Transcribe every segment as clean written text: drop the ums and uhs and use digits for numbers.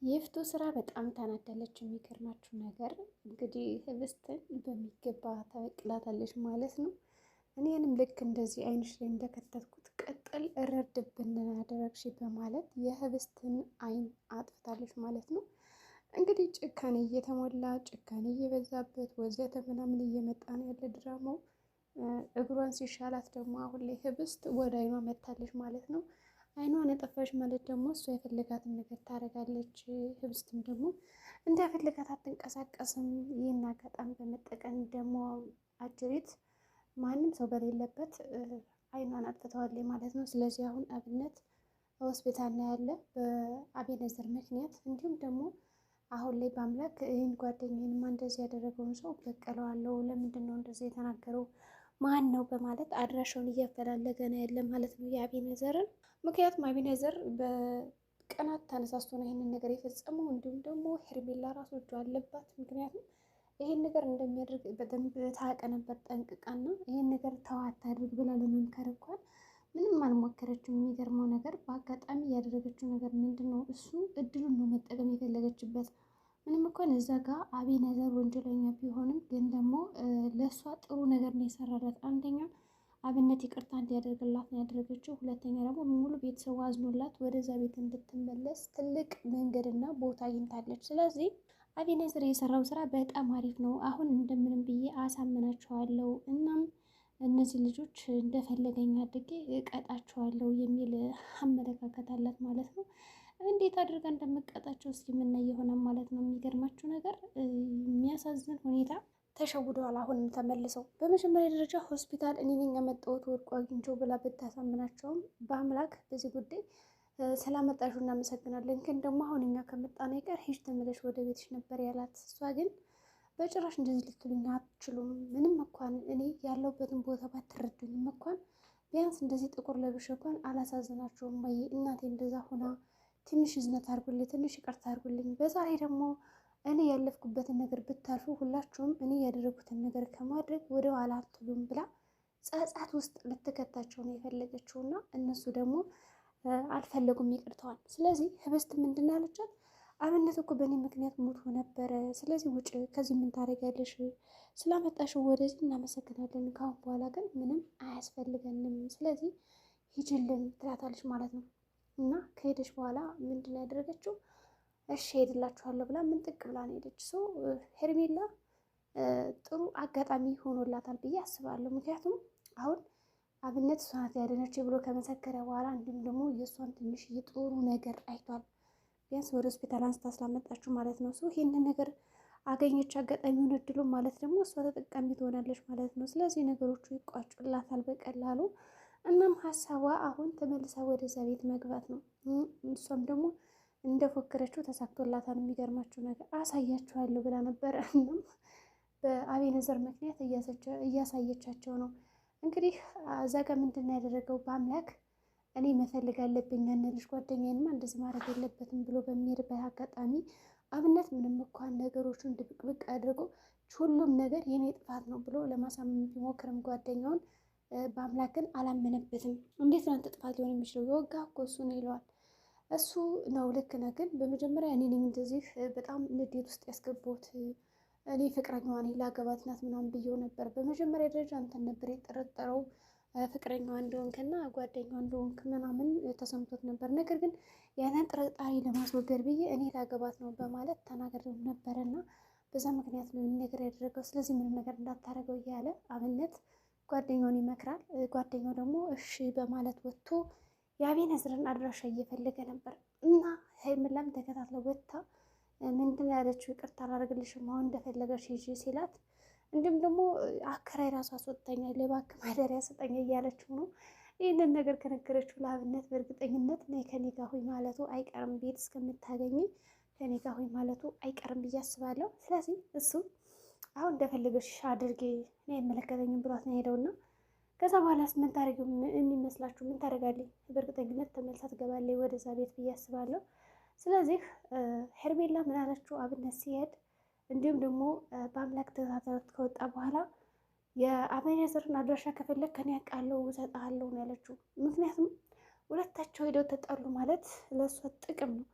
የፍቶ ስራ በጣም ታናዳለች። የሚገርማችሁ ነገር እንግዲህ ህብስትን በሚገባ ታበቅላታለች ማለት ነው። እኔንም ልክ እንደዚህ አይንሽ ላይ እንደከተትኩት ቅጥል እረድብን አደረግሽ በማለት የህብስትን አይን አጥፍታለች ማለት ነው። እንግዲህ ጭካኔ እየተሞላ ጭካኔ እየበዛበት ወዘተ ምናምን እየመጣ ነው ያለ ድራማው። እግሯን ሲሻላት ደግሞ አሁን ላይ ህብስት ወደ አይኗ መታለች ማለት ነው። አይኗን የጠፋች ማለት ደግሞ እሷ የፈለጋትን ነገር ታደርጋለች። ህብስትም ደግሞ እንደፈለጋት አትንቀሳቀስም። ይህን አጋጣሚ በመጠቀም ደግሞ አጅሪት ማንም ሰው በሌለበት አይኗን አጥፍተዋለች ማለት ነው። ስለዚህ አሁን አብነት ሆስፒታል ነው ያለ በአቤነዘር ምክንያት። እንዲሁም ደግሞ አሁን ላይ በአምላክ ይህን ጓደኛዬንማ እንደዚህ ያደረገውን ሰው በቀለዋለሁ፣ ለምንድን ነው እንደዚህ የተናገረው ማን ነው በማለት አድራሻውን እያፈላለገ ነው ያለ ማለት ነው የአቤነዘርን። ምክንያቱም አቤነዘር በቅናት ተነሳስቶ ነው ይህንን ነገር የፈጸመው። እንዲሁም ደግሞ ሄርሜላ ራሱ እጁ አለባት። ምክንያቱም ይህን ነገር እንደሚያደርግ በደንብ ታውቅ ነበር ጠንቅቃና ይህን ነገር ተው አታድርግ ብላ ለመምከር እንኳን ምንም አልሞከረችም። የሚገርመው ነገር በአጋጣሚ ያደረገችው ነገር ምንድን ነው? እሱ እድሉን ነው መጠቀም የፈለገችበት። ምንም እንኳን እዛ ጋር አቤነዘር ወንጀለኛ ቢሆንም ግን ደግሞ ለእሷ ጥሩ ነገር ነው የሰራላት። አንደኛ አብነት ይቅርታ እንዲያደርግላት ነው ያደረገችው። ሁለተኛ ደግሞ ሙሉ ቤተሰቡ አዝኖላት ወደዛ ቤት እንድትመለስ ትልቅ መንገድና ቦታ አግኝታለች። ስለዚህ አቤነዘር የሰራው ስራ በጣም አሪፍ ነው። አሁን እንደምንም ብዬ አሳምናቸዋለሁ። እናም እነዚህ ልጆች እንደፈለገኝ አድርጌ እቀጣቸዋለሁ የሚል አመለካከት አላት ማለት ነው። እንዴት አድርጋ እንደምቀጣቸው እስኪ የምናይ ይሆናል ማለት ነው። የሚገርማችሁ ነገር የሚያሳዝን ሁኔታ ተሸውደዋል። አሁንም ተመልሰው በመጀመሪያ ደረጃ ሆስፒታል እኔ ነኝ ያመጣሁት ወድቆ አግኝቼው ብላ ብታሳምናቸውም በአምላክ በዚህ ጉዳይ ስላመጣሹ እናመሰግናለን፣ ግን ደግሞ አሁን እኛ ከመጣን አይቀር ሂጅ ተመለሽ ወደ ቤትሽ ነበር ያላት። እሷ ግን በጭራሽ እንደዚህ ልትሉኝ አትችሉም። ምንም እንኳን እኔ ያለሁበትን ቦታ ባትረዱኝም እንኳን ቢያንስ እንደዚህ ጥቁር ለብሼ እንኳን አላሳዝናቸውም ወይ እናቴ እንደዛ ሆና ትንሽ እዝነት አድርጉልኝ፣ ትንሽ ይቅርታ አድርጉልኝ። በዛሬ ደግሞ እኔ ያለፍኩበትን ነገር ብታልፉ ሁላችሁም እኔ ያደረጉትን ነገር ከማድረግ ወደ ኋላ አትሉም ብላ ጸጸት ውስጥ ልትከታቸው ነው የፈለገችው እና እነሱ ደግሞ አልፈለጉም ይቅርተዋል። ስለዚህ ህብስት ምንድን ነው ያለቻት? አብነት እኮ በእኔ ምክንያት ሞቶ ነበረ። ስለዚህ ውጭ፣ ከዚህ ምን ታደርጊያለሽ? ስላመጣሽው ወደዚህ እናመሰግናለን። ካሁን በኋላ ግን ምንም አያስፈልገንም። ስለዚህ ሂጅልን ትላታለች ማለት ነው። እና ከሄደች በኋላ ምንድን ነው ያደረገችው? እሺ ሄድላችኋለሁ ብላ ምን ጥቅ ብላ ነው ሄደች። ሰው ሄርሜላ ጥሩ አጋጣሚ ሆኖላታል ብዬ አስባለሁ። ምክንያቱም አሁን አብነት እሷ ናት ያደነች ብሎ ከመሰከረ በኋላ እንዲሁም ደግሞ የእሷን ትንሽ የጥሩ ነገር አይቷል። ቢያንስ ወደ ሆስፒታል አንስታ ስላመጣችሁ ማለት ነው። ሰው ይህንን ነገር አገኘች፣ አጋጣሚውን እድሉ ማለት ደግሞ እሷ ተጠቃሚ ትሆናለች ማለት ነው። ስለዚህ ነገሮቹ ይቋጩላታል በቀላሉ። እናም ሀሳቧ አሁን ተመልሳ ወደዛ ቤት መግባት ነው። እሷም ደግሞ እንደፎከረችው ተሳክቶላታል። የሚገርማችሁ ነገር አሳያችኋለሁ ብላ ነበረ። እናም በአቤነዘር ምክንያት እያሳየቻቸው ነው። እንግዲህ እዛ ጋር ምንድን ነው ያደረገው? በአምላክ እኔ መፈልግ አለብኝ ያነልሽ ጓደኛዬንማ እንደዚህ ማድረግ የለበትም ብሎ በሚሄድበት አጋጣሚ አብነት ምንም እንኳን ነገሮቹን ድብቅብቅ አድርጎ ሁሉም ነገር የኔ ጥፋት ነው ብሎ ለማሳመን ቢሞክርም ጓደኛውን በአምላክ ግን አላመነበትም። እንዴት ነው አንተ ጥፋት ሊሆን የሚችለው? የወጋ እኮ እሱ ነው ይለዋል። እሱ ነው ልክ ነህ፣ ግን በመጀመሪያ እኔ ነኝ እንደዚህ በጣም ንዴት ውስጥ ያስገባሁት። እኔ ፍቅረኛዋ ነኝ ላገባት ናት ምናምን ብዬው ነበር። በመጀመሪያ ደረጃ አንተን ነበር የጠረጠረው ፍቅረኛዋ እንደሆንክና ጓደኛዋ እንደሆንክ ምናምን ተሰምቶት ነበር። ነገር ግን ያንን ጥርጣሬ ለማስወገድ ብዬ እኔ ላገባት ነው በማለት ተናግሬው ነበረና በዛ ምክንያት ነው ነገር ያደረገው። ስለዚህ ምንም ነገር እንዳታረገው እያለ አብነት ጓደኛውን ይመክራል። ጓደኛው ደግሞ እሺ በማለት ወጥቶ የአቤነዘርን አድራሻ እየፈለገ ነበር እና ሄርሜላም ተከታትለው ወጥታ ምንድን ያለችው? ይቅርታ አላደርግልሽም አሁን እንደፈለገሽ ሂጂ ሲላት፣ እንዲሁም ደግሞ አከራይ ራሱ አስወጣኛል፣ ለባክ ማደሪያ ስጠኝ እያለችው ነው። ይህንን ነገር ከነገረችው ለአብነት በእርግጠኝነት ነይ ከኔ ጋር ሁኝ ማለቱ አይቀርም፣ ቤት እስከምታገኝ ከኔ ጋር ሁኝ ማለቱ አይቀርም ብዬ አስባለሁ። ስለዚህ እሱ አሁን እንደፈለገሽ አድርጌ እኔ አይመለከተኝም ብሏት ነው ሄደውና ከዛ በኋላስ ምን ታደርጊ የሚመስላችሁ? ምን ታደርጋለች? በእርግጠኝነት ተመልሳ ትገባለች ወደዛ ቤት ብዬ አስባለሁ። ስለዚህ ሄርሜላ ምን አለችው? አብነት ሲሄድ እንዲሁም ደግሞ በአምላክ ተዛዘረት ከወጣ በኋላ የአቤነዘርን አድራሻ ከፈለግ ከኔ ያውቃለሁ እሰጥሃለሁ ነው ያለችው። ምክንያቱም ሁለታቸው ሄደው ተጣሉ ማለት ለእሷ ጥቅም ነው።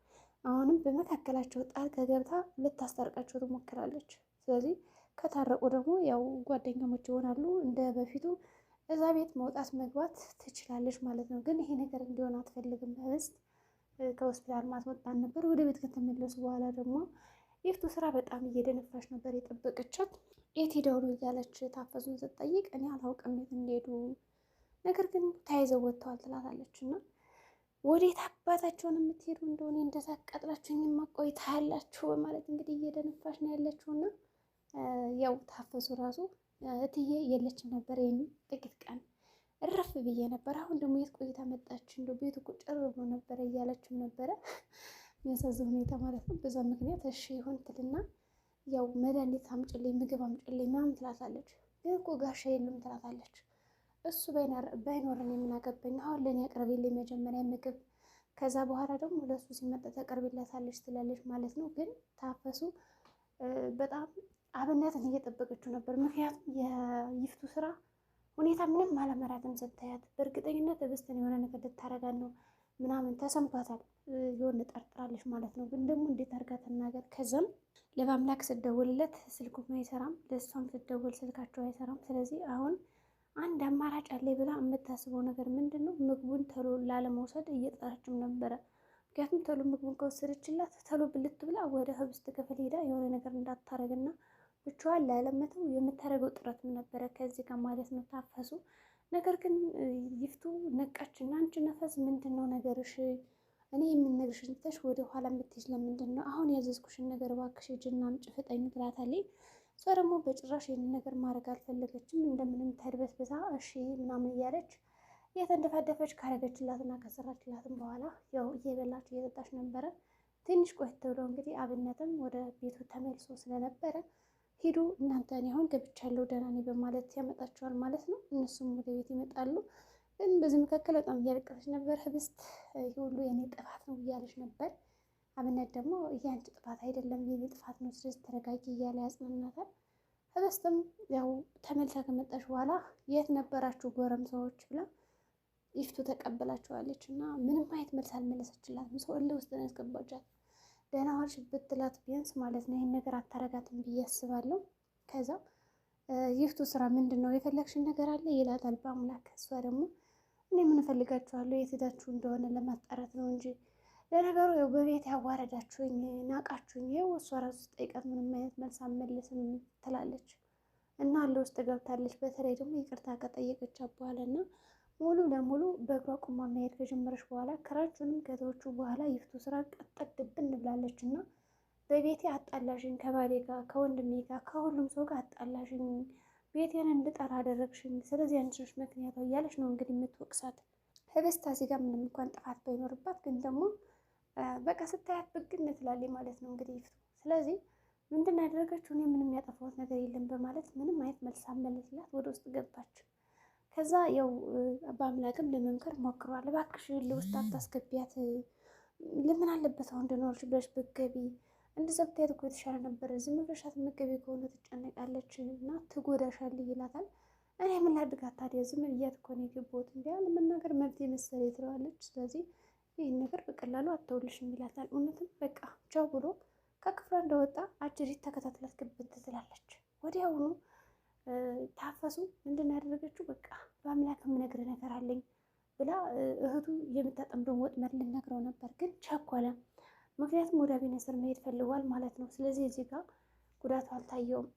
አሁንም በመካከላቸው ጣልቃ ገብታ ልታስታርቃቸው ትሞክራለች። ስለዚህ ከታረቁ ደግሞ ያው ጓደኛሞች ይሆናሉ። እንደ በፊቱ እዛ ቤት መውጣት መግባት ትችላለች ማለት ነው። ግን ይሄ ነገር እንዲሆን አትፈልግም። ህብስት ከሆስፒታል ማስወጣን ነበር። ወደ ቤት ከተመለሱ በኋላ ደግሞ ይፍቱ ስራ በጣም እየደነፋች ነበር የጠበቀቻት። የት ሄደው ነው እያለች ታፈሱን ስትጠይቅ እኔ አላውቅም የት እንደሄዱ፣ ነገር ግን ተያይዘው ወጥተዋል ትላታለች። እና ወዴት አባታቸውን የምትሄዱ እንደሆነ እንደዛ ቀጥላችሁኝ ማቆይታ ያላችሁ በማለት እንግዲህ እየደነፋች ነው ያለችው። እና ያው ታፈሱ ራሱ እትዬ የለችም ነበር ይህን ጥቂት ቀን እረፍ ብዬ ነበር፣ አሁን ደግሞ የት ቆይታ መጣች፣ እንደ ቤቱ እኮ ጭር ብሎ ነበረ እያለችም ነበረ። የሚያሳዝን ሁኔታ ማለት ነው። በዛ ምክንያት እሺ ይሁን ትልና ያው መድኃኒት አምጭልኝ፣ ምግብ አምጭልኝ ምናምን ትላታለች። ግን እኮ ጋሻ የሉም ትላታለች። እሱ ባይኖረን የምናገባኝ፣ አሁን ለእኔ አቅርቢልኝ መጀመሪያ ምግብ፣ ከዛ በኋላ ደግሞ ለእሱ ሲመጣ ተቀርቢላታለች ትላለች ማለት ነው። ግን ታፈሱ በጣም አብነትን እየጠበቀችው ነበር። ምክንያቱም የይፍቱ ስራ ሁኔታ ምንም አለመራትም ስታያት፣ በእርግጠኝነት ህብስትን የሆነ ነገር ልታረጋት ነው ምናምን ተሰምቷታል። የሆነ ጠርጥራለች ማለት ነው። ግን ደግሞ እንዴት አድርጋ ትናገር? ከዛም ለማምላክ ስደውልለት ስልኩም አይሰራም፣ ለእሷም ስደውል ስልካቸው አይሰራም። ስለዚህ አሁን አንድ አማራጭ አለ ብላ የምታስበው ነገር ምንድን ነው? ምግቡን ተሎ ላለመውሰድ እየጠራችም ነበረ። ምክንያቱም ተሎ ምግቡን ከወሰደችላት ተሎ ብልት ብላ ወደ ህብስት ክፍል ሄዳ የሆነ ነገር እንዳታረግና ብቻዋን ላለመተው የምታደርገው ጥረትም ነበረ ከዚህ ጋር ማለት ነው ታፈሱ። ነገር ግን ይፍቱ ነቃችና አንቺ ነፈስ ምንድን ነው ነገርሽ? እኔ የምነግርሽን ትተሽ ወደ ኋላ የምትይዝ ለምንድን ነው? አሁን ያዘዝኩሽን ነገር እባክሽ ሂጂና አምጪ ፍጠኝ ትላታለች። እሷ ደግሞ በጭራሽ ይህንን ነገር ማድረግ አልፈለገችም። እንደምንም ተድበስብሳ እሺ ምናምን እያለች እየተንደፋደፈች ካረገችላትና ከሰራችላትም በኋላ ያው እየበላች እየጠጣች ነበረ። ትንሽ ቆይት ብሎ እንግዲህ አብነትም ወደ ቤቱ ተመልሶ ስለነበረ ሂዱ እናንተ እኔ አሁን ገብቻለሁ ደህና ነኝ በማለት ያመጣቸዋል ማለት ነው። እነሱም ወደ ቤት ይመጣሉ። ግን በዚህ መካከል በጣም እያለቀሰች ነበር። ህብስት ሁሉ የኔ ጥፋት ነው እያለች ነበር። አብነት ደግሞ የአንቺ ጥፋት አይደለም የኔ ጥፋት ነው፣ ስለዚህ ተረጋጊ እያለ ያጽናናታል። ህብስትም ያው ተመልሳ ከመጣች በኋላ የት ነበራችሁ ጎረምሳዎች ብላ ይፍቱ ተቀበላቸዋለች እና ምንም አይነት መልስ አልመለሰችላትም። ሰው እልህ ውስጥ ነው ያስገባቻት። ደህና ዋልሽ ብትላት ቢያንስ ማለት ነው ይህን ነገር አታረጋትም ብዬ አስባለሁ። ከዛ ይፍቱ ስራ ምንድን ነው የፈለግሽን ነገር አለ ይላታል በአምላክ። እሷ ደግሞ እኔ ምን እፈልጋችኋለሁ የት ሄዳችሁ እንደሆነ ለማጣራት ነው እንጂ ለነገሩ ያው በቤት ያዋረዳችሁኝ ናቃችሁኝ፣ ይኸው እሷ ራሱ ጠይቃት ምንም አይነት መልስ አልመልስም ትላለች እና አለ ውስጥ ገብታለች። በተለይ ደግሞ ይቅርታ ከጠየቀች በኋላ እና ሙሉ ለሙሉ በእግሯ ቁማ መሄድ ከጀመረች በኋላ ክራችንም ከተዎቹ በኋላ ይፍቱ ስራ ቀጠል ድብን ብላለች እና በቤቴ አጣላሽኝ፣ ከባሌ ጋር ከወንድሜ ጋር ከሁሉም ሰው ጋር አጣላሽኝ፣ ቤቴን እንድጠራ አደረግሽኝ፣ ስለዚህ አንቺ ምክንያቷ እያለች ነው እንግዲህ የምትወቅሳት። ህብስት እዚህ ጋር ምንም እንኳን ጥፋት ባይኖርባት ግን ደግሞ በቃ ስታያት ብግን ትላለች ማለት ነው እንግዲህ ይፍቱ። ስለዚህ ምንድን ያደረገችው እኔ ምንም ያጠፋሁት ነገር የለም በማለት ምንም አይነት መልስ አመለስላት ወደ ውስጥ ገባች። ከዛ ያው በአምላክም ለመምከር ሞክሯል። እባክሽ ለውስጥ አታስገቢያት፣ ለምን አለበት አሁን እንደኖርሽ ብለሽ ብትገቢ እንደዛ ብታያት እኮ የተሻለ ነበረ። ዝም ብለሻት የምትገቢ ከሆነ ትጨነቃለች እና ትጎዳሻል ይላታል። እኔ ምን ላድርጋት ታዲያ ዝም ብያት እኮ ነው የገባሁት፣ እንዲያ ለመናገር መብት የመሰለ ትለዋለች። ስለዚህ ይህን ነገር በቀላሉ አተውልሽም ይላታል። እውነትም በቃ ቻው ብሎ ከክፍሏ እንደወጣ አጅሪት ተከታትላት ግብት ትላለች። ወዲያውኑ ታፈሱ ምንድን ያደረገችው በቃ በአምላክ የምነግርህ ነገር አለኝ ብላ እህቱ የምታጠምደውን ወጥመድ ልነግረው ነበር፣ ግን ቸኮለ። ምክንያቱም ወደ አቤኔዘር መሄድ ፈልጓል ማለት ነው። ስለዚህ እዚህ ጋር ጉዳቱ አልታየውም።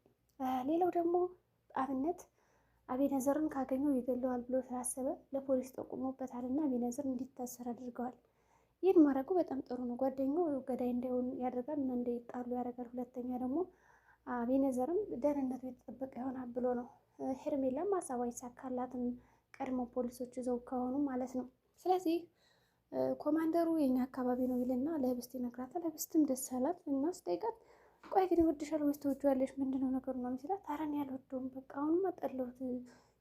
ሌላው ደግሞ አብነት አቤኔዘርን ካገኘው ይገለዋል ብሎ ስላሰበ ለፖሊስ ጠቁሞበታል እና አቤኔዘር እንዲታሰር አድርገዋል። ይህን ማድረጉ በጣም ጥሩ ነው። ጓደኛው ገዳይ እንዳይሆን ያደርጋል እና እንዳይጣሉ ያደርጋል። ሁለተኛ ደግሞ አቤኔዘርም ደህንነቱ የተጠበቀ ይሆናል ብሎ ነው። ሄርሜላም ሀሳቧ አይሳካላትም ቀድሞ ፖሊሶች ይዘው ከሆኑ ማለት ነው። ስለዚህ ኮማንደሩ የኛ አካባቢ ነው ይልና ለህብስት ይነግራታል። ህብስትም ደስ አላት እና ስጠይቃት ቆይ ግን ይወድሻል ወይስ ትወጂዋለሽ ምንድነው ነገሩ ነው ሲላት፣ ኧረ እኔ አልወደውም በቃ አሁንማ ጠላሁት፣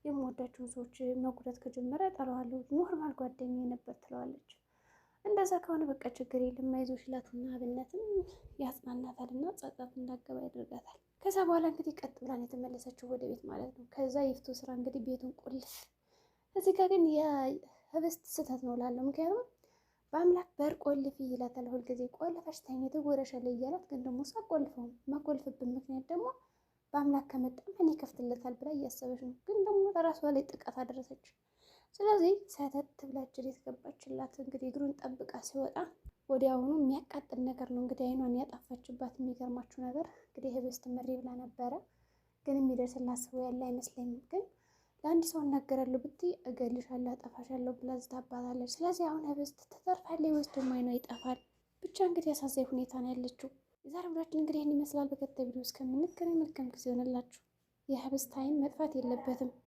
የምወዳቸውን ሰዎች መጉዳት ከጀመረ እጠላዋለሁ፣ ኖርማል ጓደኛዬ ነበር ትለዋለች። እንደዛ ከሆነ በቃ ችግር የለም አይዞሽ ይላትና አብነትም ያጽናናታል እና ጸጸት እንዳገባ ያደርጋታል። ከዛ በኋላ እንግዲህ ቀጥ ብላን የተመለሰችው ወደ ቤት ማለት ነው። ከዛ ይፍቱ ስራ እንግዲህ ቤቱን ቁልፍ። እዚህ ጋር ግን የህብስት ስህተት ነው ላለው። ምክንያቱም በአምላክ በር ቆልፊ ይላታል ሁልጊዜ። ቆልፈሽ ተኝ ትጎረሻለሽ እያላት ግን ደግሞ እሷ አቆልፈውም። ማቆልፍብን ምክንያት ደግሞ በአምላክ ከመጣም እኔ ከፍትለታል ብላ እያሰበች ነው። ግን ደግሞ ለራሷ ላይ ጥቃት አደረሰች። ስለዚህ ሰተት ብላች የተገባችላት እንግዲህ እግሩን ጠብቃ ሲወጣ ወዲያውኑ የሚያቃጥል ነገር ነው እንግዲህ አይኗን ያጣፋችባት። የሚገርማችሁ ነገር እንግዲህ ህብስት መሪ ብላ ነበረ፣ ግን የሚደርስላት ሰው ያለ አይመስለኝም። ግን ለአንድ ሰው እናገራለሁ ብትይ እገልሻለሁ፣ አጠፋሻለሁ ብላ ዝታባታለች። ስለዚህ አሁን ህብስት ትተርፋለች ወይስ ደግሞ አይኗ ይጠፋል? ብቻ እንግዲህ ያሳዛኝ ሁኔታ ነው ያለችው። የዛሬ ብላችን እንግዲህ ይህን ይመስላል። በቀጣይ ቪዲዮ እስከምንገናኝ መልካም ጊዜ ይሆንላችሁ። የህብስት አይን መጥፋት የለበትም።